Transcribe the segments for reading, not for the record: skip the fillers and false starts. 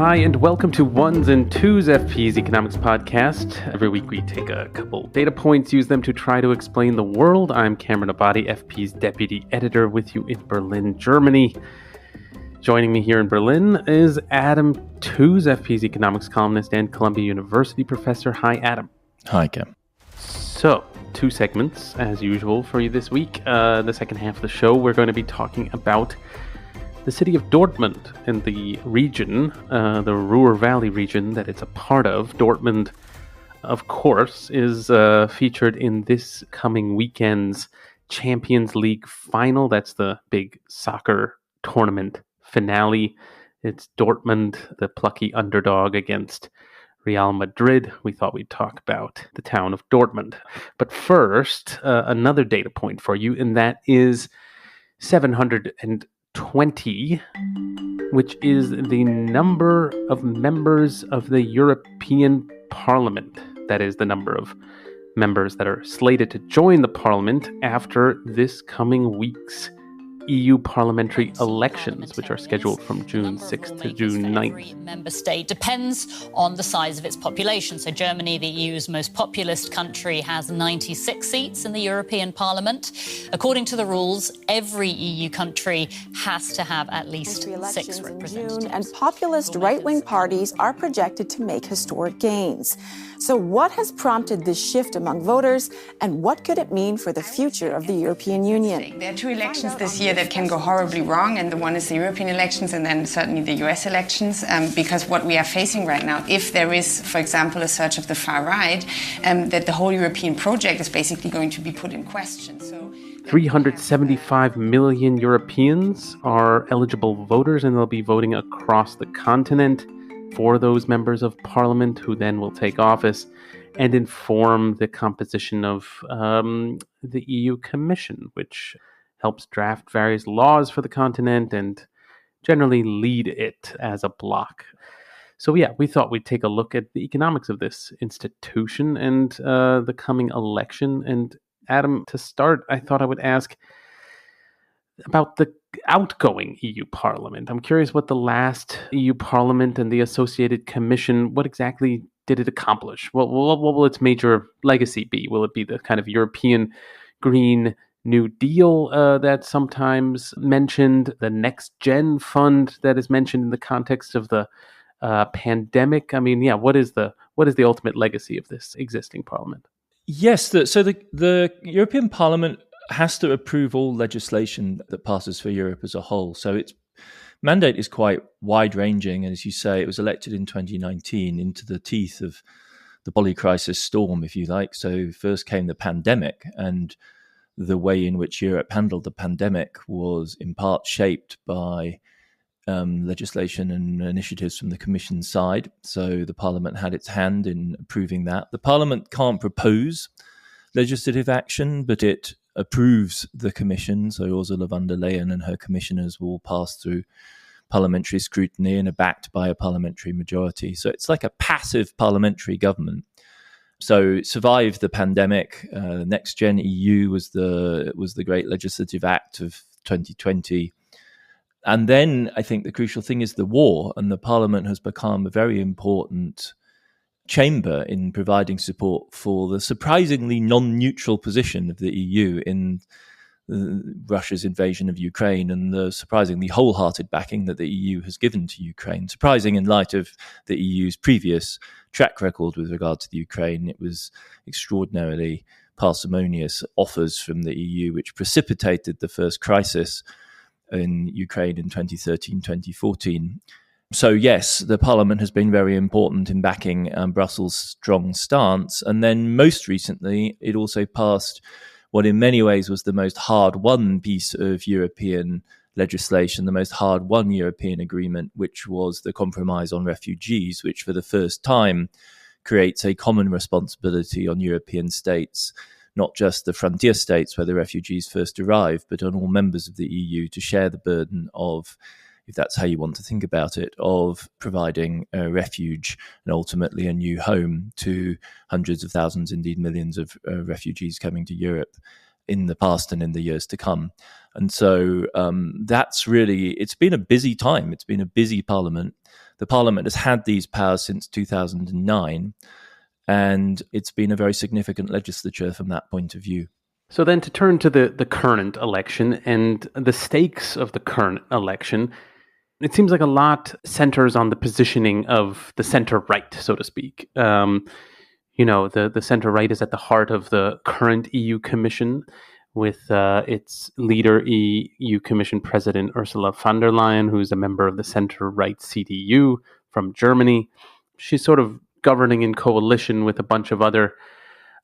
Hi, and welcome to Ones and Tooze, FP's economics podcast. Every week we take a couple data points, use them to try to explain the world. I'm Cameron Abadi, FP's deputy editor, with you in Berlin, Germany. Joining me here in Berlin is Adam Tooze, FP's economics columnist and Columbia University professor. Hi, Adam. Hi, Cam. So, two segments, as usual, for you this week. The second half of the show, we're going to be talking about the city of Dortmund and the region, the Ruhr Valley region that it's a part of. Dortmund, of course, is featured in this coming weekend's Champions League final. That's the big soccer tournament finale. It's Dortmund, the plucky underdog, against Real Madrid. We thought we'd talk about the town of Dortmund. But first, another data point for you, and that is 720, which is the number of members of the European Parliament. That is the number of members that are slated to join the Parliament after this coming week's EU parliamentary elections, which are scheduled from June 6th to June 9th. Every member state depends on the size of its population. So Germany, the EU's most populist country, has 96 seats in the European Parliament. According to the rules, every EU country has to have at least 6 representatives. And populist right-wing parties are projected to make historic gains. So what has prompted this shift among voters, and what could it mean for the future of the European Union? There are two elections this year that can go horribly wrong, and the one is the European elections and then certainly the US elections, because what we are facing right now, if there is, for example, a surge of the far right, that the whole European project is basically going to be put in question. So 375 million Europeans are eligible voters, and they'll be voting across the continent for those members of parliament who then will take office and inform the composition of the EU Commission, which helps draft various laws for the continent and generally lead it as a bloc. So yeah, we thought we'd take a look at the economics of this institution and the coming election. And Adam, to start, I thought I would ask about the outgoing EU Parliament. I'm curious what the last EU Parliament and the associated Commission, what exactly did it accomplish? What will its major legacy be? Will it be the kind of European Green New Deal that's sometimes mentioned, the Next Gen Fund that is mentioned in the context of the pandemic? I mean, yeah, what is the ultimate legacy of this existing Parliament? Yes, the European Parliament has to approve all legislation that passes for Europe as a whole. So its mandate is quite wide-ranging. And as you say, it was elected in 2019 into the teeth of the polycrisis storm, if you like. So first came the pandemic, and the way in which Europe handled the pandemic was in part shaped by legislation and initiatives from the Commission side. So the Parliament had its hand in approving that. The Parliament can't propose legislative action, but it approves the Commission. So Ursula von der Leyen and her commissioners will pass through parliamentary scrutiny and are backed by a parliamentary majority. So it's like a passive parliamentary government. So it survived the pandemic. Next Gen EU was the great legislative act of 2020. And then I think the crucial thing is the war, and the Parliament has become a very important chamber in providing support for the surprisingly non-neutral position of the EU in Russia's invasion of Ukraine, and the surprisingly wholehearted backing that the EU has given to Ukraine. Surprising in light of the EU's previous track record with regard to the Ukraine. It was extraordinarily parsimonious offers from the EU, which precipitated the first crisis in Ukraine in 2013-2014. So yes, the Parliament has been very important in backing Brussels' strong stance. And then most recently, it also passed what in many ways was the most hard-won piece of European legislation, the most hard-won European agreement, which was the Compromise on Refugees, which for the first time creates a common responsibility on European states, not just the frontier states where the refugees first arrive, but on all members of the EU to share the burden of, if that's how you want to think about it, of providing a refuge and ultimately a new home to hundreds of thousands, indeed millions of refugees coming to Europe in the past and in the years to come. And so that's really, it's been a busy time. It's been a busy parliament. The Parliament has had these powers since 2009, and it's been a very significant legislature from that point of view. So then to turn to the current election and the stakes of the current election, it seems like a lot centers on the positioning of the center-right, so to speak. The center-right is at the heart of the current EU Commission, with its leader, EU Commission President Ursula von der Leyen, who's a member of the center-right CDU from Germany. She's sort of governing in coalition with a bunch of other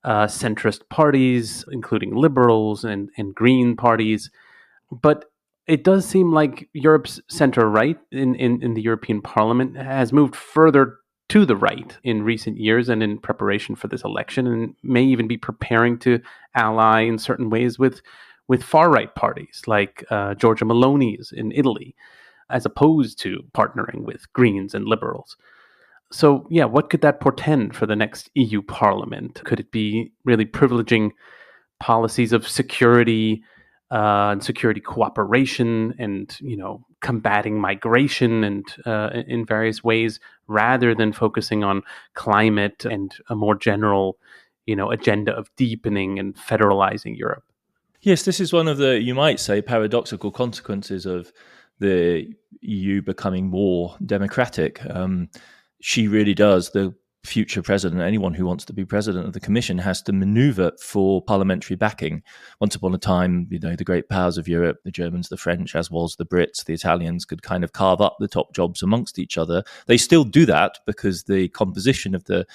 centrist parties, including liberals and green parties. But it does seem like Europe's center-right in the European Parliament has moved further to the right in recent years and in preparation for this election, and may even be preparing to ally in certain ways with far-right parties like Giorgia Meloni's in Italy, as opposed to partnering with Greens and liberals. So, yeah, what could that portend for the next EU Parliament? Could it be really privileging policies of security and security cooperation and, combating migration and in various ways, rather than focusing on climate and a more general, agenda of deepening and federalizing Europe? Yes, this is one of the, you might say, paradoxical consequences of the EU becoming more democratic. She really does, the future president, anyone who wants to be president of the Commission, has to maneuver for parliamentary backing. Once upon a time, the great powers of Europe, the Germans, the French, as well as the Brits, the Italians, could kind of carve up the top jobs amongst each other. They still do that because the composition of the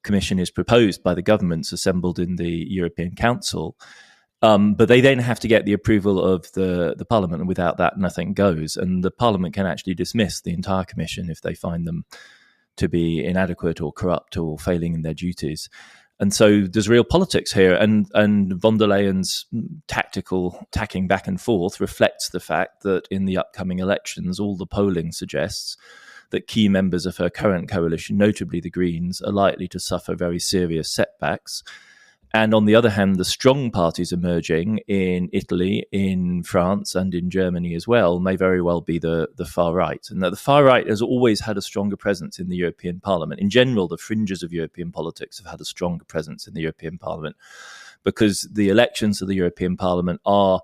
Commission is proposed by the governments assembled in the European Council. But they then have to get the approval of the Parliament, and without that, nothing goes. And the Parliament can actually dismiss the entire Commission if they find them to be inadequate or corrupt or failing in their duties. And so there's real politics here. And von der Leyen's tactical tacking back and forth reflects the fact that in the upcoming elections, all the polling suggests that key members of her current coalition, notably the Greens, are likely to suffer very serious setbacks. And on the other hand, the strong parties emerging in Italy, in France, and in Germany as well may very well be the far right. And the far right has always had a stronger presence in the European Parliament. In general, the fringes of European politics have had a stronger presence in the European Parliament because the elections of the European Parliament are,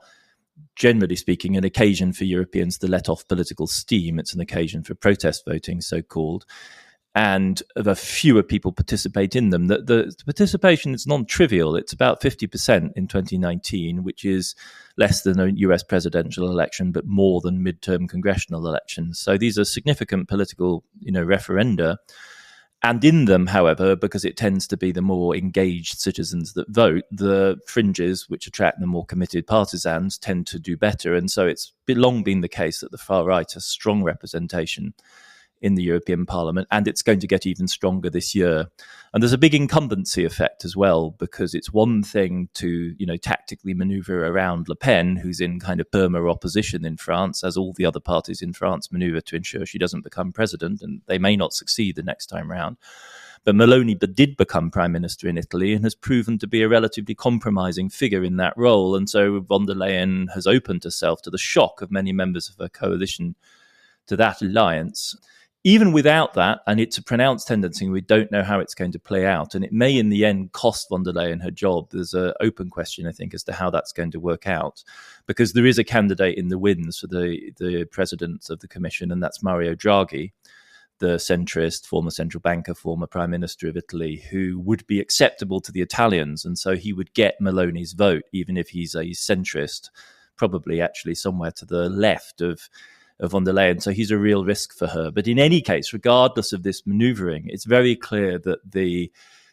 generally speaking, an occasion for Europeans to let off political steam. It's an occasion for protest voting, so-called. And the fewer people participate in them. The participation is non-trivial. It's about 50% in 2019, which is less than a US presidential election, but more than midterm congressional elections. So these are significant political, referenda. And in them, however, because it tends to be the more engaged citizens that vote, the fringes, which attract the more committed partisans, tend to do better. And so it's long been the case that the far right has strong representation in the European Parliament, and it's going to get even stronger this year. And there's a big incumbency effect as well, because it's one thing to, tactically maneuver around Le Pen, who's in kind of perma opposition in France, as all the other parties in France maneuver to ensure she doesn't become president, and they may not succeed the next time round. But Meloni did become prime minister in Italy and has proven to be a relatively compromising figure in that role. And so von der Leyen has opened herself to the shock of many members of her coalition to that alliance. Even without that, and it's a pronounced tendency, we don't know how it's going to play out. And it may in the end cost von der Leyen her job. There's an open question, I think, as to how that's going to work out. Because there is a candidate in the wings for the president of the Commission, and that's Mario Draghi, the centrist, former central banker, former prime minister of Italy, who would be acceptable to the Italians. And so he would get Meloni's vote, even if he's a centrist, probably actually somewhere to the left of von der Leyen. So he's a real risk for her. But in any case, regardless of this manoeuvring, it's very clear that the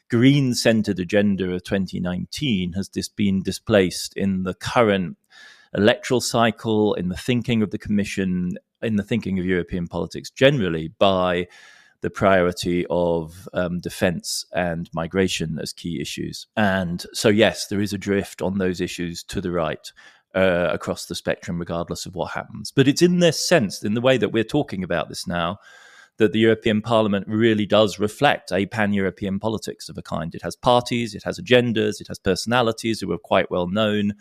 green-centred agenda of 2019 has been displaced in the current electoral cycle, in the thinking of the Commission, in the thinking of European politics generally, by the priority of defence and migration as key issues. And so, yes, there is a drift on those issues to the right. Across the spectrum, regardless of what happens. But it's in this sense, in the way that we're talking about this now, that the European Parliament really does reflect a pan-European politics of a kind. It has parties, it has agendas, it has personalities who are quite well known,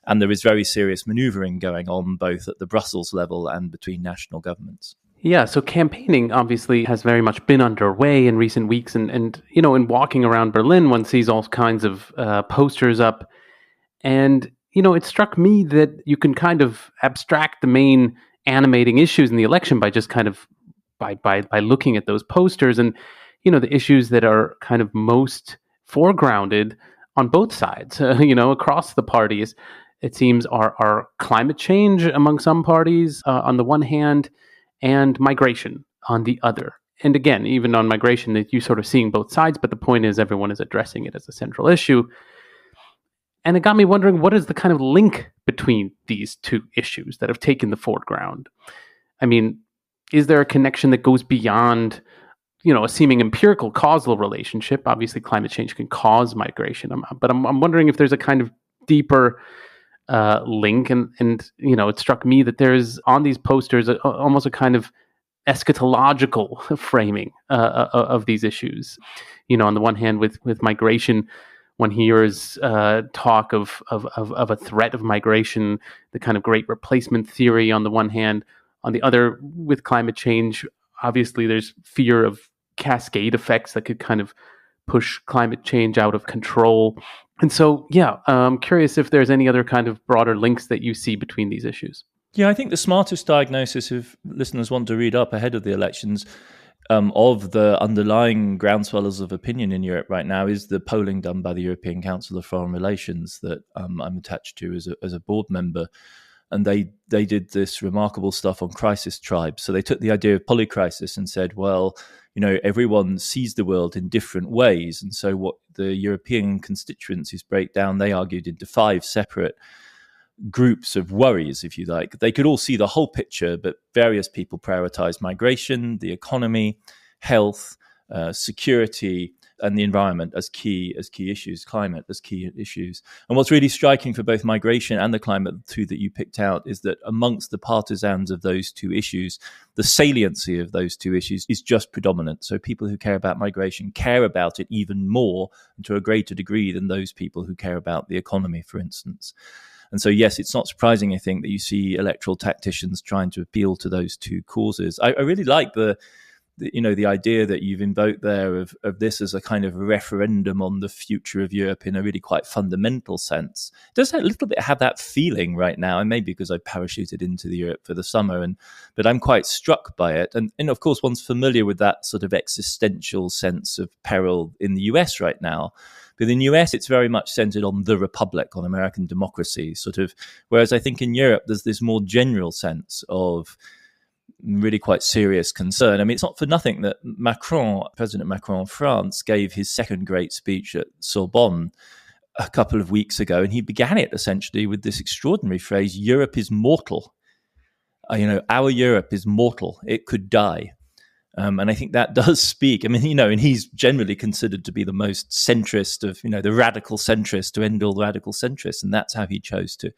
and there is very serious manoeuvring going on both at the Brussels level and between national governments. Yeah, so campaigning obviously has very much been underway in recent weeks. And in walking around Berlin, one sees all kinds of posters up. And, it struck me that you can kind of abstract the main animating issues in the election by just kind of by looking at those posters. And, the issues that are kind of most foregrounded on both sides, across the parties, it seems are climate change among some parties on the one hand, and migration on the other. And again, even on migration, that you sort of seeing both sides, but the point is everyone is addressing it as a central issue. And it got me wondering, what is the kind of link between these two issues that have taken the foreground? I mean, is there a connection that goes beyond, a seeming empirical causal relationship? Obviously, climate change can cause migration, but I'm wondering if there's a kind of deeper link. And it struck me that there's on these posters almost a kind of eschatological framing of these issues. On the one hand, with migration, one hears talk of a threat of migration, the kind of great replacement theory on the one hand. On the other, with climate change, obviously there's fear of cascade effects that could kind of push climate change out of control. And so, I'm curious if there's any other kind of broader links that you see between these issues. Yeah, I think the smartest diagnosis, if listeners want to read up ahead of the elections, of the underlying groundswells of opinion in Europe right now is the polling done by the European Council of Foreign Relations that I'm attached to as a board member. And they did this remarkable stuff on crisis tribes. So they took the idea of polycrisis and said, well, everyone sees the world in different ways. And so what the European constituencies break down, they argued into 5 separate groups of worries, if you like. They could all see the whole picture, but various people prioritize migration, the economy, health, security, and the environment as key issues, climate as key issues. And what's really striking for both migration and the climate, the two that you picked out, is that amongst the partisans of those two issues, the saliency of those two issues is just predominant. So people who care about migration care about it even more and to a greater degree than those people who care about the economy, for instance. And so, yes, it's not surprising, I think, that you see electoral tacticians trying to appeal to those two causes. I really like the idea that you've invoked there of this as a kind of referendum on the future of Europe in a really quite fundamental sense. It does a little bit have that feeling right now, and maybe because I parachuted into the Europe for the summer, but I'm quite struck by it. And of course, one's familiar with that sort of existential sense of peril in the US right now. But in the US, it's very much centered on the republic, on American democracy, sort of. Whereas I think in Europe, there's this more general sense of really quite serious concern. I mean, it's not for nothing that President Macron of France, gave his second great speech at Sorbonne a couple of weeks ago, and he began it essentially with this extraordinary phrase, Europe is mortal. Our Europe is mortal. It could die. And I think that does speak. I mean, and he's generally considered to be the most centrist of, the radical centrist to end all radical centrists. And that's how he chose to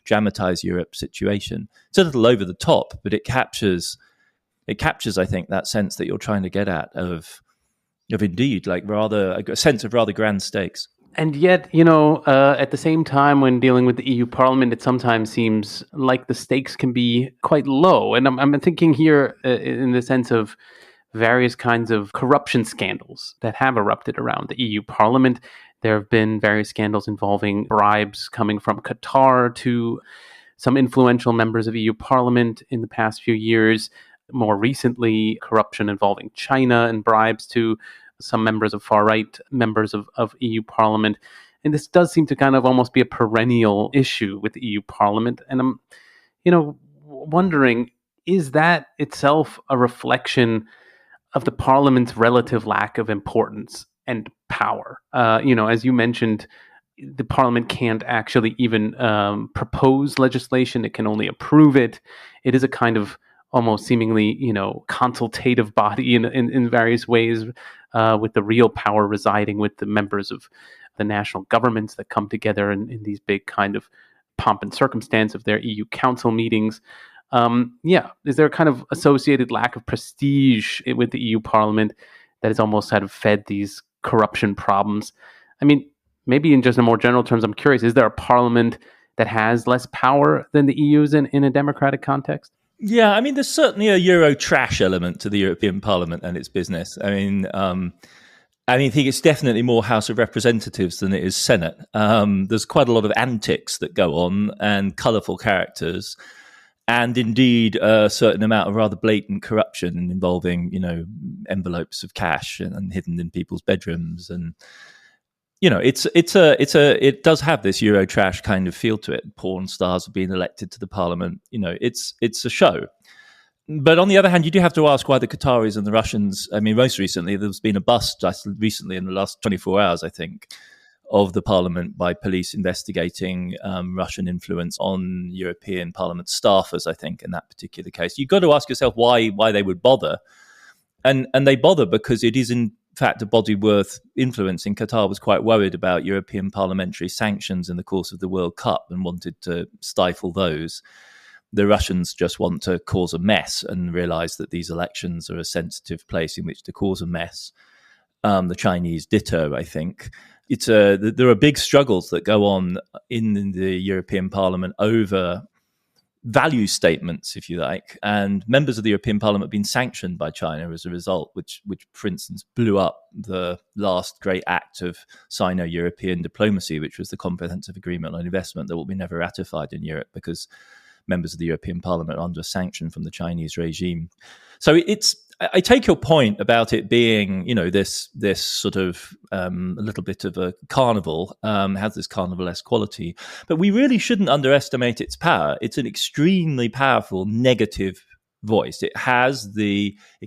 dramatize Europe's situation. It's a little over the top, but it captures, I think, that sense that you're trying to get at of indeed, like a sense of rather grand stakes. And yet, at the same time, when dealing with the EU Parliament, it sometimes seems like the stakes can be quite low. And I'm thinking here in the sense of various kinds of corruption scandals that have erupted around the EU Parliament. There have been various scandals involving bribes coming from Qatar to some influential members of EU Parliament in the past few years. More recently, corruption involving China and bribes to some members of far-right members of EU Parliament. And this does seem to kind of almost be a perennial issue with the EU Parliament. And I'm, wondering, is that itself a reflection of the Parliament's relative lack of importance and power? As you mentioned, the Parliament can't actually even propose legislation. It can only approve it. It is a kind of almost seemingly, consultative body in various ways, with the real power residing with the members of the national governments that come together in these big kind of pomp and circumstance of their EU Council meetings. Is there a kind of associated lack of prestige with the EU Parliament that has almost kind of fed these corruption problems? I mean, maybe in just a more general terms, I'm curious, is there a Parliament that has less power than the EU's in a democratic context? Yeah, I mean, there's certainly a Euro trash element to the European Parliament and its business. I think it's definitely more House of Representatives than it is Senate. There's quite a lot of antics that go on and colourful characters, and indeed a certain amount of rather blatant corruption involving, envelopes of cash and hidden in people's bedrooms. And it does have this Euro trash kind of feel to it. Porn stars have been elected to the Parliament. It's a show. But on the other hand, you do have to ask why the Qataris and the Russians, most recently, there's been a bust just recently in the last 24 hours, I think, of the parliament by police investigating Russian influence on European Parliament staffers, I think, in that particular case. You've got to ask yourself why they would bother. And they bother because it is, in fact, a body worth influencing. Qatar was quite worried about European parliamentary sanctions in the course of the World Cup and wanted to stifle those. The Russians just want to cause a mess and realize that these elections are a sensitive place in which to cause a mess. The Chinese ditto, I think. There are big struggles that go on in the European Parliament over value statements, if you like, and members of the European Parliament have been sanctioned by China as a result, which for instance, blew up the last great act of Sino-European diplomacy, which was the Comprehensive Agreement on Investment that will be never ratified in Europe because members of the European Parliament are under sanction from the Chinese regime. So I take your point about it being, this sort of a little bit of a carnival, has this carnivalesque quality, but we really shouldn't underestimate its power. It's an extremely powerful negative voice. It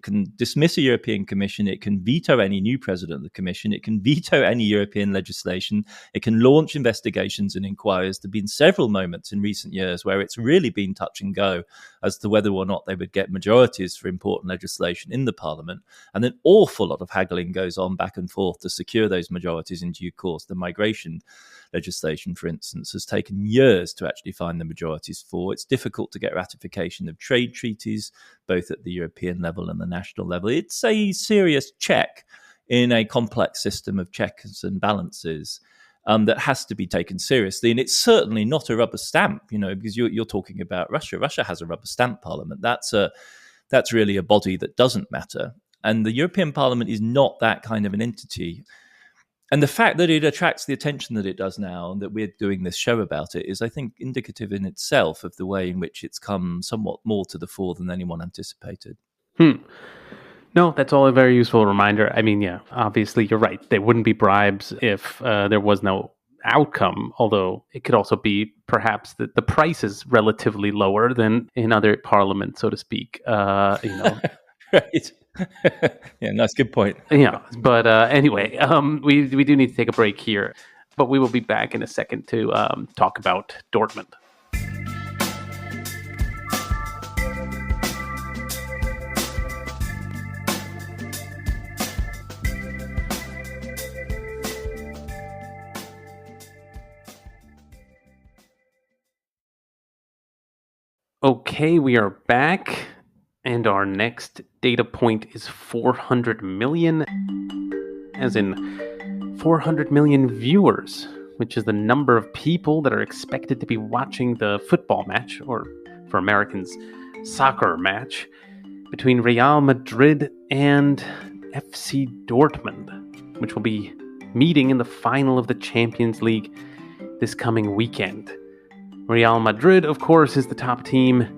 can dismiss a European Commission. It can veto any new president of the Commission. It can veto any European legislation. It can launch investigations and inquiries. There have been several moments in recent years where it's really been touch and go as to whether or not they would get majorities for important legislation in the Parliament. And an awful lot of haggling goes on back and forth to secure those majorities in due course. The migration legislation, for instance, has taken years to actually find the majorities for. It's difficult to get ratification of trade treaties, both at the European level and the national level. It's a serious check in a complex system of checks and balances that has to be taken seriously. And it's certainly not a rubber stamp, because you're talking about Russia. Russia has a rubber stamp parliament. That's really a body that doesn't matter. And the European Parliament is not that kind of an entity. And the fact that it attracts the attention that it does now and that we're doing this show about it is, I think, indicative in itself of the way in which it's come somewhat more to the fore than anyone anticipated. No, that's all a very useful reminder. Obviously you're right. There wouldn't be bribes if there was no outcome, although it could also be perhaps that the price is relatively lower than in other parliaments, so to speak. Right. Yeah, nice, good point. Yeah, but anyway, we do need to take a break here, but we will be back in a second to talk about Dortmund. Okay, we are back. And our next data point is 400 million, as in 400 million viewers, which is the number of people that are expected to be watching the football match, or for Americans, soccer match, between Real Madrid and FC Dortmund, which will be meeting in the final of the Champions League this coming weekend. Real Madrid, of course, is the top team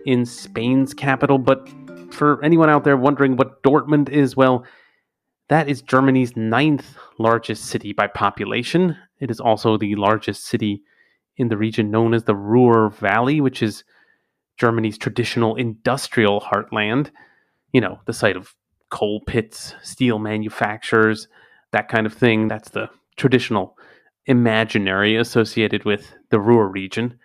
in Spain's capital, but for anyone out there wondering what Dortmund is, well, that is Germany's 9th largest city by population. It is also the largest city in the region known as the Ruhr Valley, which is Germany's traditional industrial heartland. The site of coal pits, steel manufacturers, that kind of thing. That's the traditional imaginary associated with the Ruhr region.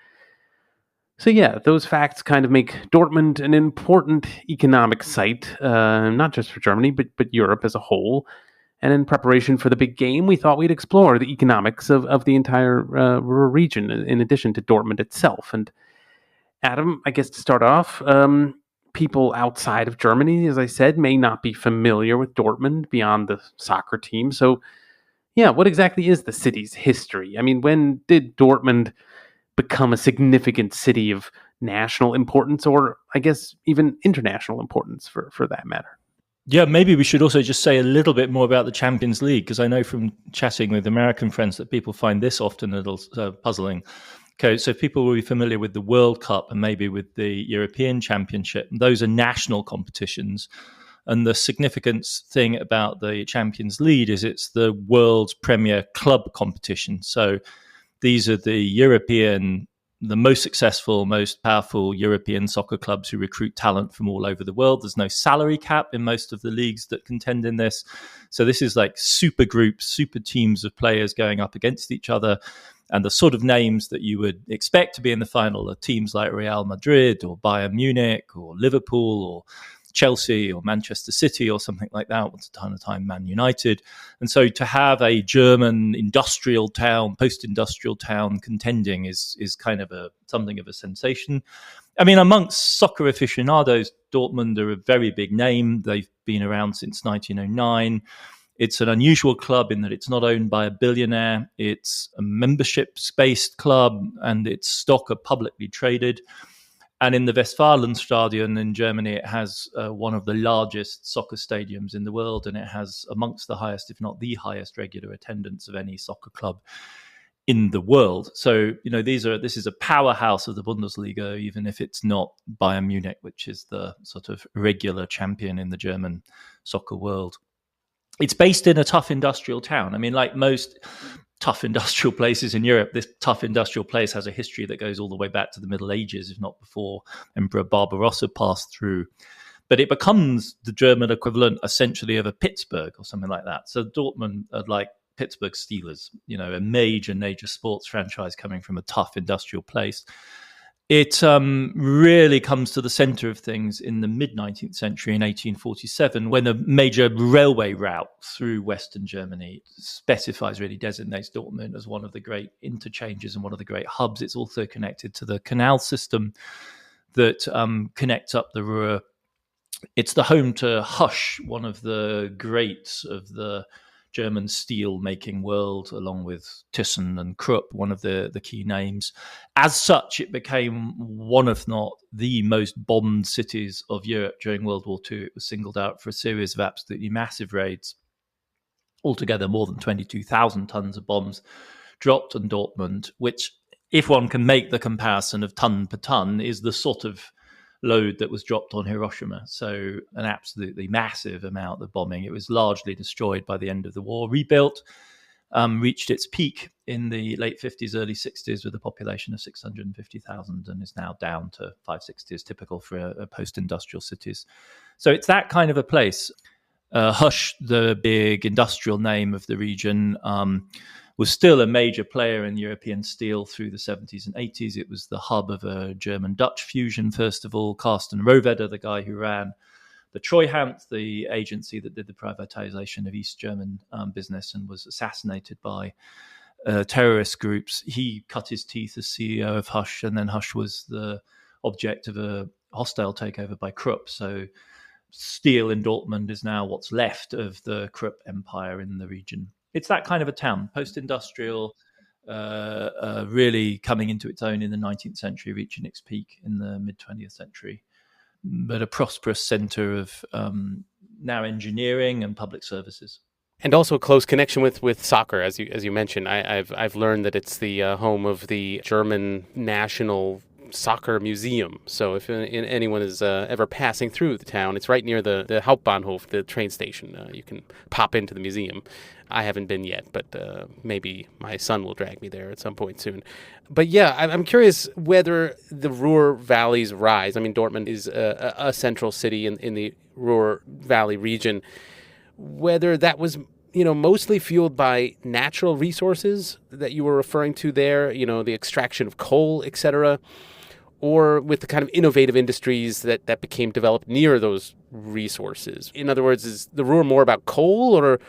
So yeah, those facts kind of make Dortmund an important economic site, not just for Germany, but Europe as a whole. And in preparation for the big game, we thought we'd explore the economics of the entire Ruhr region, in addition to Dortmund itself. And Adam, I guess to start off, people outside of Germany, as I said, may not be familiar with Dortmund beyond the soccer team. So yeah, what exactly is the city's history? When did Dortmund become a significant city of national importance, or I guess even international importance for that matter. Yeah, maybe we should also just say a little bit more about the Champions League, because I know from chatting with American friends that people find this often a little puzzling. Okay, so people will be familiar with the World Cup and maybe with the European Championship. Those are national competitions. And the significance thing about the Champions League is it's the world's premier club competition. So these are the most successful, most powerful European soccer clubs who recruit talent from all over the world. There's no salary cap in most of the leagues that contend in this. So this is like super groups, super teams of players going up against each other. And the sort of names that you would expect to be in the final are teams like Real Madrid or Bayern Munich or Liverpool or Chelsea or Manchester City or something like that. Once upon a time, Man United. And so to have a German industrial town, post-industrial town contending is kind of something of a sensation. I mean, amongst soccer aficionados, Dortmund are a very big name. They've been around since 1909. It's an unusual club in that it's not owned by a billionaire. It's a membership-based club, and its stock are publicly traded. And in the Westfalenstadion in Germany, it has one of the largest soccer stadiums in the world, and it has amongst the highest, if not the highest, regular attendance of any soccer club in the world. So, this is a powerhouse of the Bundesliga, even if it's not Bayern Munich, which is the sort of regular champion in the German soccer world. It's based in a tough industrial town. I mean, like most tough industrial places in Europe, this tough industrial place has a history that goes all the way back to the Middle Ages, if not before Emperor Barbarossa passed through. But it becomes the German equivalent, essentially, of a Pittsburgh or something like that. So Dortmund are like Pittsburgh Steelers, a major sports franchise coming from a tough industrial place. It really comes to the center of things in the mid-19th century in 1847, when a major railway route through Western Germany designates Dortmund as one of the great interchanges and one of the great hubs. It's also connected to the canal system that connects up the Ruhr. It's the home to Husch, one of the greats of the German steel-making world, along with Thyssen and Krupp, one of the key names. As such, it became one, if not the most bombed cities of Europe during World War II. It was singled out for a series of absolutely massive raids. Altogether, more than 22,000 tons of bombs dropped on Dortmund, which, if one can make the comparison of ton per ton, is the sort of load that was dropped on Hiroshima. So an absolutely massive amount of bombing. It was largely destroyed by the end of the war, rebuilt, reached its peak in the late 50s, early 60s with a population of 650,000 and is now down to 560 as typical for a post-industrial cities. So it's that kind of a place. Husch, the big industrial name of the region, was still a major player in European steel through the 70s and 80s. It was the hub of a German-Dutch fusion, first of all. Carsten Rohwedder, the guy who ran the Treuhand, the agency that did the privatization of East German business and was assassinated by terrorist groups. He cut his teeth as CEO of Husch, and then Husch was the object of a hostile takeover by Krupp. So steel in Dortmund is now what's left of the Krupp empire in the region. It's that kind of a town, post-industrial, really coming into its own in the 19th century, reaching its peak in the mid-20th century, but a prosperous center of now engineering and public services. And also a close connection with soccer, as you mentioned. I've learned that it's the home of the German National Soccer Museum. So if anyone is ever passing through the town, it's right near the Hauptbahnhof, the train station. You can pop into the museum. I haven't been yet, but maybe my son will drag me there at some point soon. But yeah, I'm curious whether the Ruhr Valley's rise, I mean, Dortmund is a central city in the Ruhr Valley region, whether that was mostly fueled by natural resources that you were referring to there, the extraction of coal, etc., or with the kind of innovative industries that became developed near those resources. In other words, is the Ruhr more about coal or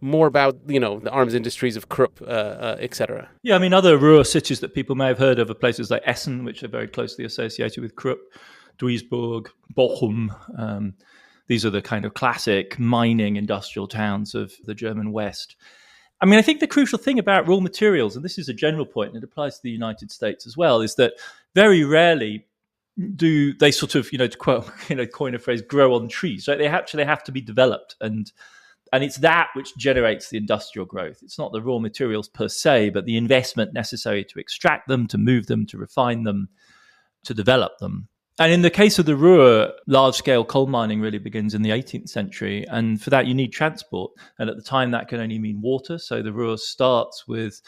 more about, the arms industries of Krupp, etc.? Yeah, I mean, other Ruhr cities that people may have heard of are places like Essen, which are very closely associated with Krupp, Duisburg, Bochum. These are the kind of classic mining industrial towns of the German West. I mean, I think the crucial thing about raw materials, and this is a general point, and it applies to the United States as well, is that very rarely do they sort of, to quote, coin a phrase, grow on trees, right? They actually have to be developed, and it's that which generates the industrial growth. It's not the raw materials per se, but the investment necessary to extract them, to move them, to refine them, to develop them. And in the case of the Ruhr, large-scale coal mining really begins in the 18th century. And for that, you need transport. And at the time, that can only mean water. So the Ruhr starts with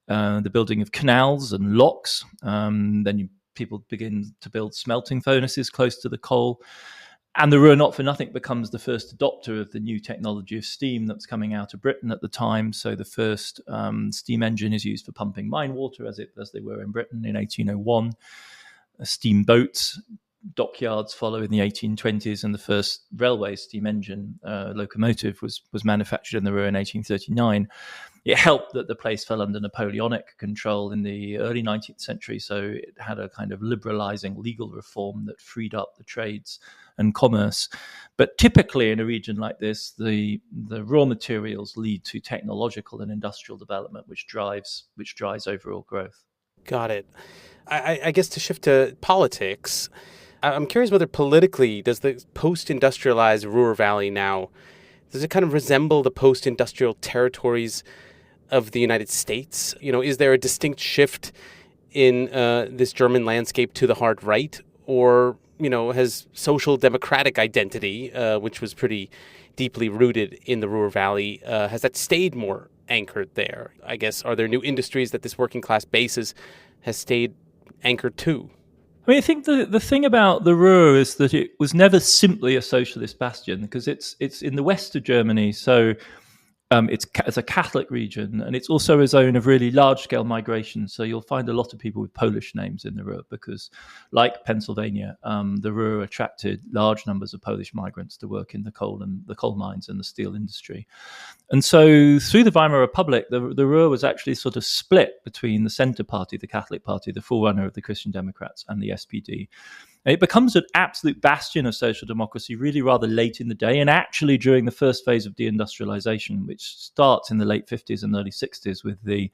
the building of canals and locks. Then people begin to build smelting furnaces close to the coal. And the Ruhr, not for nothing, becomes the first adopter of the new technology of steam that's coming out of Britain at the time. So the first steam engine is used for pumping mine water, as they were in Britain in 1801. Steamboats, dockyards follow in the 1820s, and the first railway steam engine locomotive was manufactured in the Ruhr in 1839. It helped that the place fell under Napoleonic control in the early 19th century, so it had a kind of liberalizing legal reform that freed up the trades and commerce. But typically in a region like this, the raw materials lead to technological and industrial development, which drives overall growth. Got it. I guess to shift to politics, I'm curious whether politically, does the post-industrialized Ruhr Valley now, does it kind of resemble the post-industrial territories of the United States? Is there a distinct shift in this German landscape to the hard right? Or, has social democratic identity, which was pretty deeply rooted in the Ruhr Valley, has that stayed more anchored there? I guess, are there new industries that this working class basis has stayed anchored to? I mean, I think the thing about the Ruhr is that it was never simply a socialist bastion, because it's in the west of Germany, so it's a Catholic region, and it's also a zone of really large-scale migration. So you'll find a lot of people with Polish names in the Ruhr, because, like Pennsylvania, the Ruhr attracted large numbers of Polish migrants to work in the coal mines and the steel industry. And so through the Weimar Republic, the Ruhr was actually sort of split between the Centre Party, the Catholic Party, the forerunner of the Christian Democrats, and the SPD. And it becomes an absolute bastion of social democracy really rather late in the day, and actually during the first phase of deindustrialization, which starts in the late 50s and early 60s with the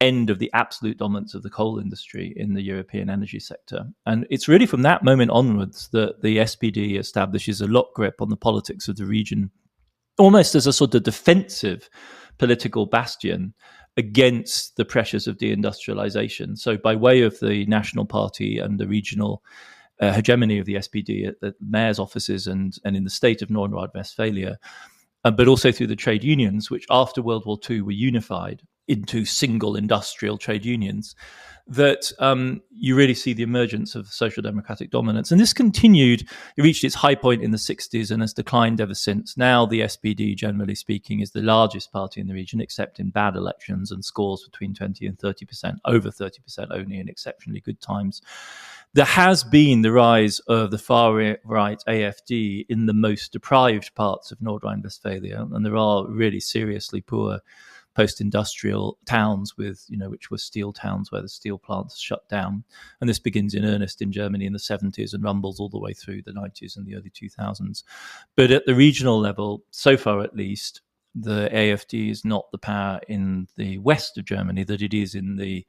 end of the absolute dominance of the coal industry in the European energy sector. And it's really from that moment onwards that the SPD establishes a lock grip on the politics of the region, almost as a sort of defensive political bastion against the pressures of deindustrialization. So by way of the National Party and the regional hegemony of the SPD at the mayor's offices and in the state of North Rhine-Westphalia, but also through the trade unions, which after World War II were unified into single industrial trade unions, that you really see the emergence of social democratic dominance. And this continued, it reached its high point in the 60s and has declined ever since. Now the SPD, generally speaking, is the largest party in the region, except in bad elections, and scores between 20 and 30%, over 30% only in exceptionally good times. There has been the rise of the far-right AfD in the most deprived parts of North Rhine-Westphalia, and there are really seriously poor post-industrial towns which were steel towns where the steel plants shut down. And this begins in earnest in Germany in the 70s and rumbles all the way through the 90s and the early 2000s. But at the regional level, so far at least, the AfD is not the power in the west of Germany that it is in the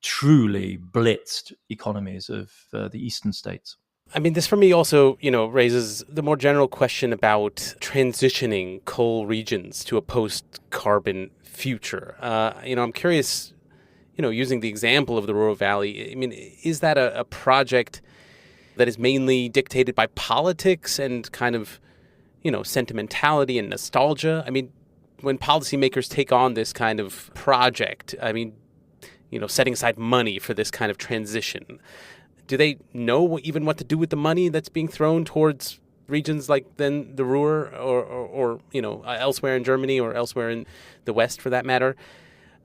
truly blitzed economies of the eastern states. I mean, this for me also, raises the more general question about transitioning coal regions to a post-carbon future. I'm curious, using the example of the Ruhr Valley, I mean, is that a project that is mainly dictated by politics and kind of, sentimentality and nostalgia? I mean, when policymakers take on this kind of project, I mean, setting aside money for this kind of transition, do they know even what to do with the money that's being thrown towards regions like then the Ruhr or elsewhere in Germany or elsewhere in the West for that matter?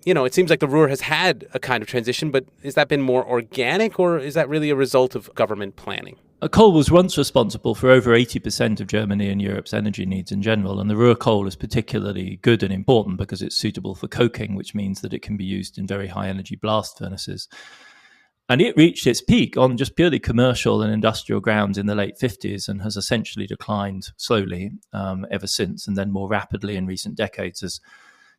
It seems like the Ruhr has had a kind of transition, but has that been more organic, or is that really a result of government planning? Coal was once responsible for over 80% of Germany and Europe's energy needs in general, and the Ruhr coal is particularly good and important because it's suitable for coking, which means that it can be used in very high energy blast furnaces. And it reached its peak on just purely commercial and industrial grounds in the late 50s and has essentially declined slowly ever since, and then more rapidly in recent decades as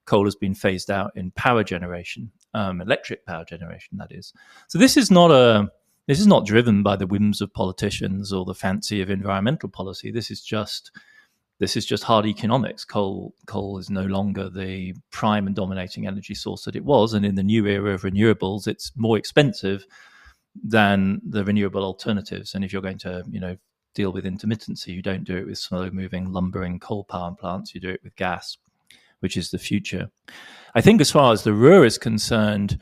coal has been phased out in power generation, electric power generation, that is. So this is not driven by the whims of politicians or the fancy of environmental policy. This is just hard economics. Coal is no longer the prime and dominating energy source that it was, and in the new era of renewables, it's more expensive than the renewable alternatives. And if you're going to, deal with intermittency, you don't do it with slow-moving, lumbering coal power plants. You do it with gas, which is the future. I think as far as the Ruhr is concerned,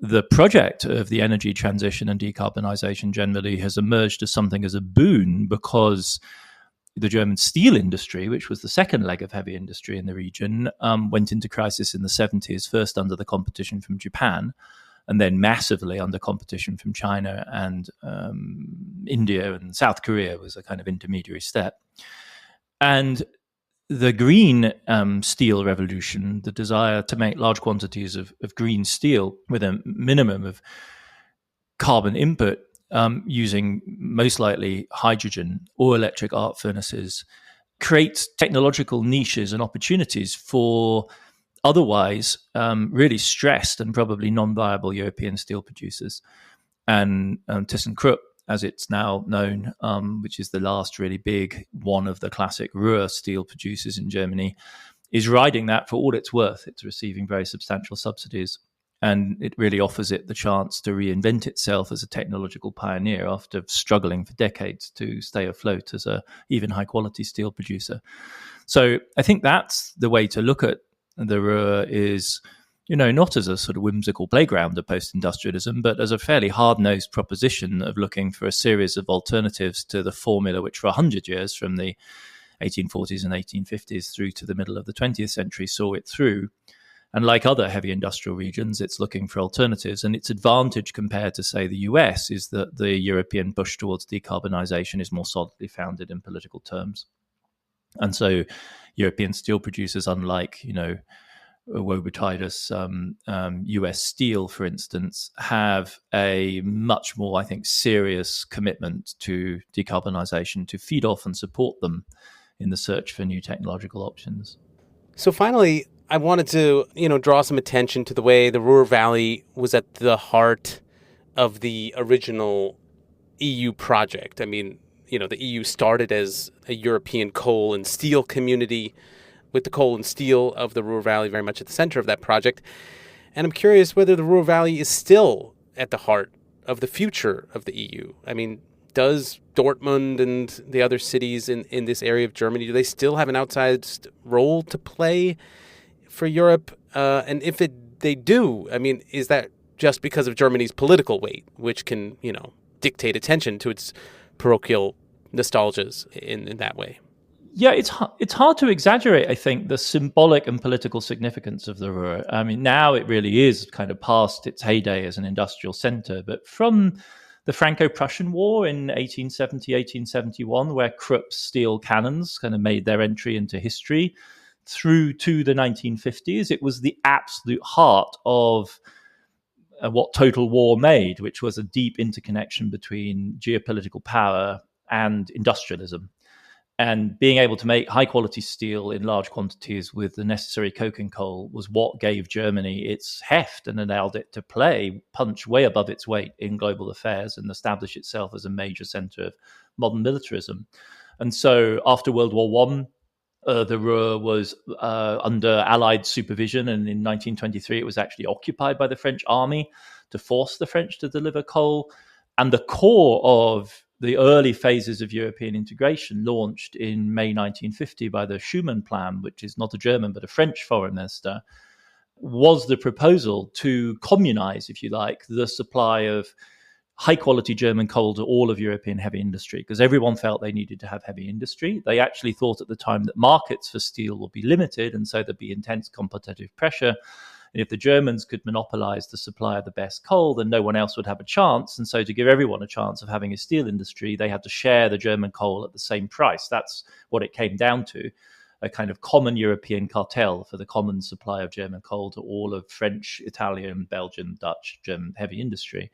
the project of the energy transition and decarbonisation generally has emerged as something as a boon, because the German steel industry, which was the second leg of heavy industry in the region, went into crisis in the 70s, first under the competition from Japan, and then massively under competition from China and India, and South Korea was a kind of intermediary step. And the green steel revolution, the desire to make large quantities of green steel with a minimum of carbon input, using most likely hydrogen or electric arc furnaces, creates technological niches and opportunities for otherwise really stressed and probably non-viable European steel producers. And ThyssenKrupp, as it's now known, which is the last really big one of the classic Ruhr steel producers in Germany, is riding that for all it's worth. It's receiving very substantial subsidies, and it really offers it the chance to reinvent itself as a technological pioneer after struggling for decades to stay afloat as a even high-quality steel producer. So I think that's the way to look at the Ruhr, is, not as a sort of whimsical playground of post-industrialism, but as a fairly hard-nosed proposition of looking for a series of alternatives to the formula which for 100 years, from the 1840s and 1850s through to the middle of the 20th century, saw it through. And like other heavy industrial regions, it's looking for alternatives. And its advantage compared to, say, the US is that the European push towards decarbonisation is more solidly founded in political terms. And so European steel producers, unlike, Wobertitus, US Steel, for instance, have a much more, I think, serious commitment to decarbonisation to feed off and support them in the search for new technological options. So finally, I wanted to, draw some attention to the way the Ruhr Valley was at the heart of the original EU project. I mean, the EU started as a European coal and steel community, with the coal and steel of the Ruhr Valley very much at the center of that project. And I'm curious whether the Ruhr Valley is still at the heart of the future of the EU. I mean, does Dortmund and the other cities in this area of Germany, do they still have an outsized role to play for Europe? And if they do, I mean, is that just because of Germany's political weight, which can, dictate attention to its parochial nostalgias in that way? Yeah, it's hard to exaggerate, I think, the symbolic and political significance of the Ruhr. I mean, now it really is kind of past its heyday as an industrial center. But from the Franco-Prussian War in 1870, 1871, where Krupp's steel cannons kind of made their entry into history, through to the 1950s, it was the absolute heart of what total war made, which was a deep interconnection between geopolitical power and industrialism. And being able to make high-quality steel in large quantities with the necessary coking coal was what gave Germany its heft and allowed it to punch way above its weight in global affairs and establish itself as a major center of modern militarism. And so after World War I, the Ruhr was under Allied supervision, and in 1923 it was actually occupied by the French army to force the French to deliver coal. And the core of the early phases of European integration, launched in May 1950 by the Schuman Plan, which is not a German but a French foreign minister, was the proposal to communize, if you like, the supply of high-quality German coal to all of European heavy industry, because everyone felt they needed to have heavy industry. They actually thought at the time that markets for steel would be limited, and so there'd be intense competitive pressure. And if the Germans could monopolize the supply of the best coal, then no one else would have a chance. And so to give everyone a chance of having a steel industry, they had to share the German coal at the same price. That's what it came down to, a kind of common European cartel for the common supply of German coal to all of French, Italian, Belgian, Dutch, German heavy industry.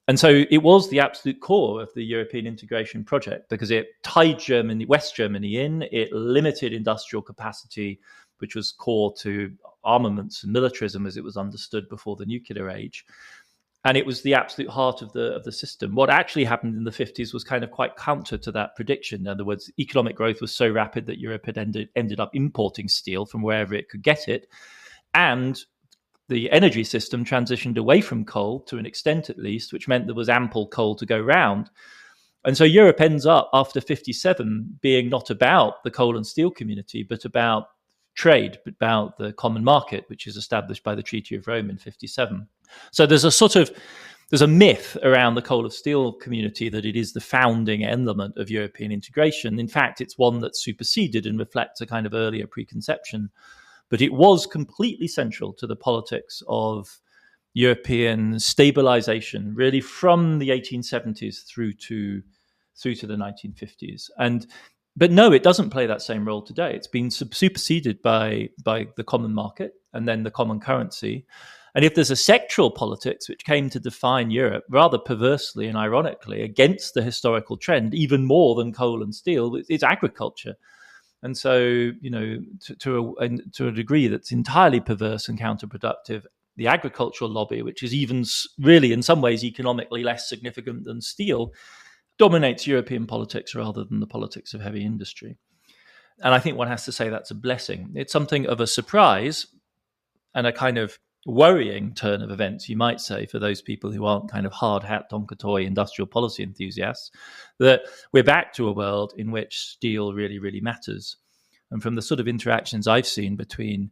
And so it was the absolute core of the European integration project, because it tied West Germany in, it limited industrial capacity which was core to armaments and militarism as it was understood before the nuclear age. And it was the absolute heart of the system. What actually happened in the 50s was kind of quite counter to that prediction. In other words, economic growth was so rapid that Europe had ended up importing steel from wherever it could get it. And the energy system transitioned away from coal, to an extent at least, which meant there was ample coal to go round. And so Europe ends up, after 57, being not about the coal and steel community, but about trade, about the common market, which is established by the Treaty of Rome in 57. So there's a myth around the coal of steel community that it is the founding element of European integration. In fact, it's one that's superseded and reflects a kind of earlier preconception. But it was completely central to the politics of European stabilization, really from the 1870s through to the 1950s. But no, it doesn't play that same role today. It's been superseded by the common market and then the common currency. And if there's a sectoral politics which came to define Europe rather perversely and ironically against the historical trend, even more than coal and steel, it's agriculture. And so, to a degree that's entirely perverse and counterproductive, the agricultural lobby, which is even really in some ways economically less significant than steel, dominates European politics rather than the politics of heavy industry. And I think one has to say that's a blessing. It's something of a surprise and a kind of worrying turn of events, you might say, for those people who aren't kind of hard hat Tonkatoi industrial policy enthusiasts, that we're back to a world in which steel really, really matters. And from the sort of interactions I've seen between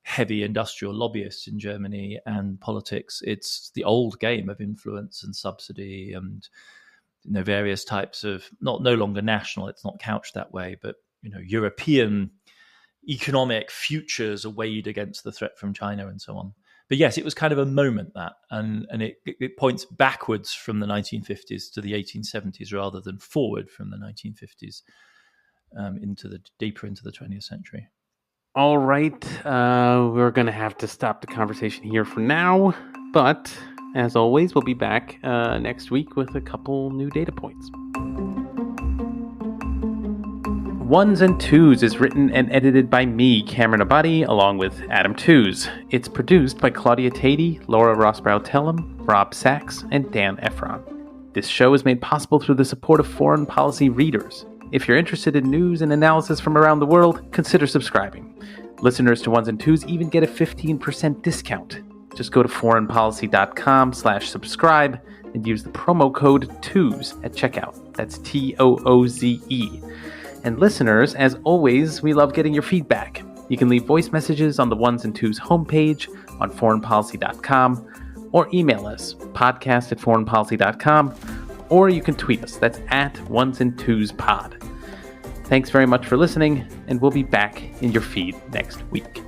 heavy industrial lobbyists in Germany and politics, it's the old game of influence and subsidy and various types of no longer national, it's not couched that way, but European economic futures are weighed against the threat from China and so on. But yes, it was kind of a moment that, and it points backwards from the 1950s to the 1870s rather than forward from the 1950s deeper into the 20th century. All right, we're going to have to stop the conversation here for now, but as always, we'll be back next week with a couple new data points. Ones and Tooze is written and edited by me, Cameron Abadi, along with Adam Tooze. It's produced by Claudia Tatey, Laura Rossbrow-Tellem, Rob Sachs, and Dan Efron. This show is made possible through the support of foreign policy readers. If you're interested in news and analysis from around the world, consider subscribing. Listeners to Ones and Tooze even get a 15% discount. Just go to foreignpolicy.com/subscribe and use the promo code TOOZE at checkout. That's TOOZE. And listeners, as always, we love getting your feedback. You can leave voice messages on the Ones and Tooze homepage on foreignpolicy.com or email us, podcast@foreignpolicy.com, or you can tweet us. That's @OnesandTwozePod. Thanks very much for listening, and we'll be back in your feed next week.